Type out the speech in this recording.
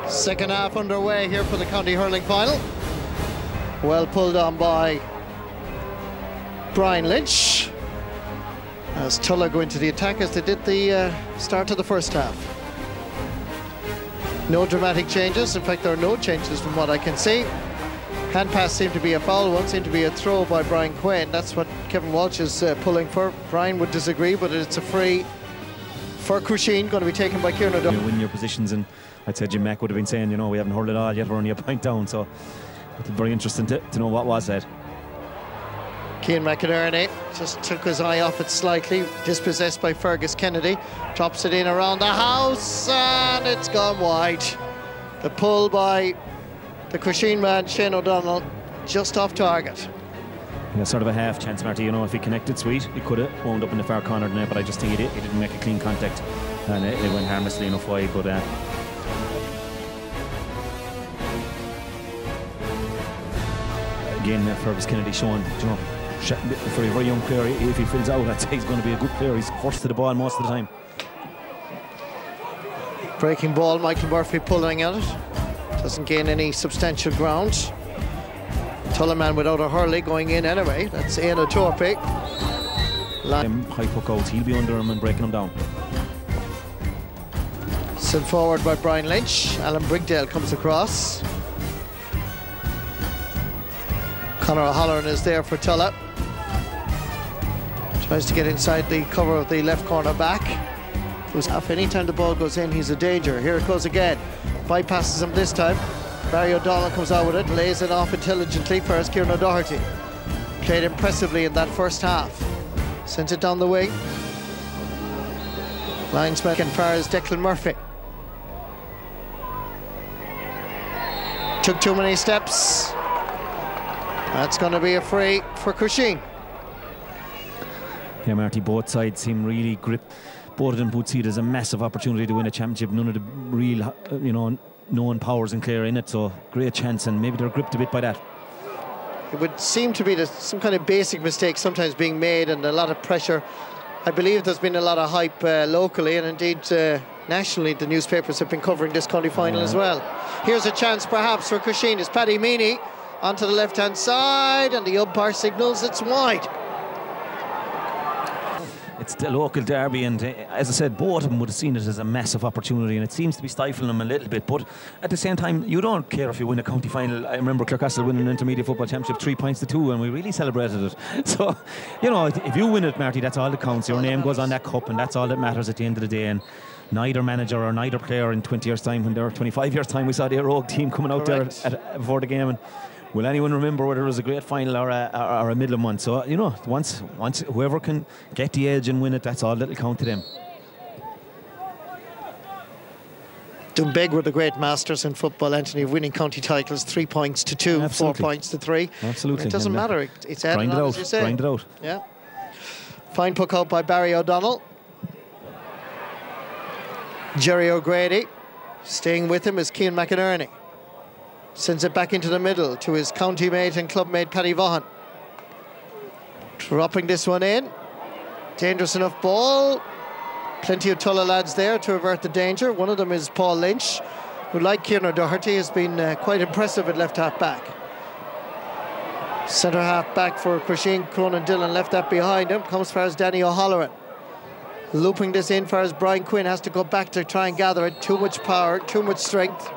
Second half underway here for the county hurling final. Well pulled on by Brian Lynch as Tulla go into the attack as they did the start of the first half. No dramatic changes. In fact, there are no changes from what I can see. Hand pass seemed to be a foul one, seemed to be a throw by Brian Quinn. That's what Kevin Walsh is pulling for. Brian would disagree, but it's a free for Crusheen, going to be taken by Kieran O'Doherty. You win your positions, and I'd say Jim Mack would have been saying, you know, we haven't hurled it all yet, we're only a point down, so it's very interesting to know what was said. Cian McInerney just took his eye off it slightly, dispossessed by Fergus Kennedy, drops it in around the house, and it's gone wide. The pull by the Crusheen man, Shane O'Donnell, just off target. Yeah, sort of a half chance, Marty, you know, if he connected sweet, he could have wound up in the far corner tonight, but I just think he didn't make a clean contact, and it went harmlessly enough wide, but again, Fergus Kennedy showing, you know, for a very young player, if he fills out, I'd say he's going to be a good player. He's first to the ball most of the time. Breaking ball, Michael Murphy pulling at it. Doesn't gain any substantial ground. Tulla man without a hurley going in anyway. That's Éanna Torpey. High puck out, he'll be under him and breaking him down. Sent forward by Brian Lynch. Alan Brigdale comes across. Conor O'Halloran is there for Tulla. Tries to get inside the cover of the left corner back. Anytime the ball goes in, he's a danger. Here it goes again. Bypasses him this time. Barry O'Donnell comes out with it, lays it off intelligently for Kieran O'Doherty. Played impressively in that first half. Sent it down the wing. Linesman as far as Declan Murphy. Took too many steps. That's going to be a free for Crusheen. Yeah, Marty, both sides seem really gripped. Both of them would see it as a massive opportunity to win a championship. None of the real, you know, known powers in Clare in it, so great chance, and maybe they're gripped a bit by that. It would seem to be some kind of basic mistake sometimes being made, and a lot of pressure. I believe there's been a lot of hype locally, and indeed nationally the newspapers have been covering this county final as well. Here's a chance perhaps for Crusheen. It's Paddy Meany onto the left hand side, and the umpire signals it's wide. It's the local derby, and as I said, both of them would have seen it as a massive opportunity, and it seems to be stifling them a little bit, but at the same time, you don't care if you win a county final. I remember Clarecastle winning an intermediate football championship 3-2, and we really celebrated it. So, you know, if you win it, Marty, that's all that counts. Your name goes on that cup, and that's all that matters at the end of the day. And neither manager or neither player in 20 years' time, when they're 25 years' time, we saw the rogue team coming out there before the game, and will anyone remember whether it was a great final or a middling one? So, you know, once whoever can get the edge and win it, that's all that'll count to them. Doonbeg were the great masters in football, Anthony, of winning county titles 3 points to 2, Absolutely. 4 points to 3. Absolutely. It doesn't matter. It's added on, as you say. Grind it out. Yeah. Fine puck out by Barry O'Donnell. Jerry O'Grady. Staying with him is Cian McInerney. Sends it back into the middle to his county mate and club mate Paddy Vaughan. Dropping this one in. Dangerous enough ball. Plenty of Tulla lads there to avert the danger. One of them is Paul Lynch, who, like Kieran O'Doherty, has been quite impressive at left half back. Centre half back for Crusheen, Cronin Dillon left that behind him. Comes for as Danny O'Halloran. Looping this in for as Brian Quinn has to go back to try and gather it. Too much power, too much strength.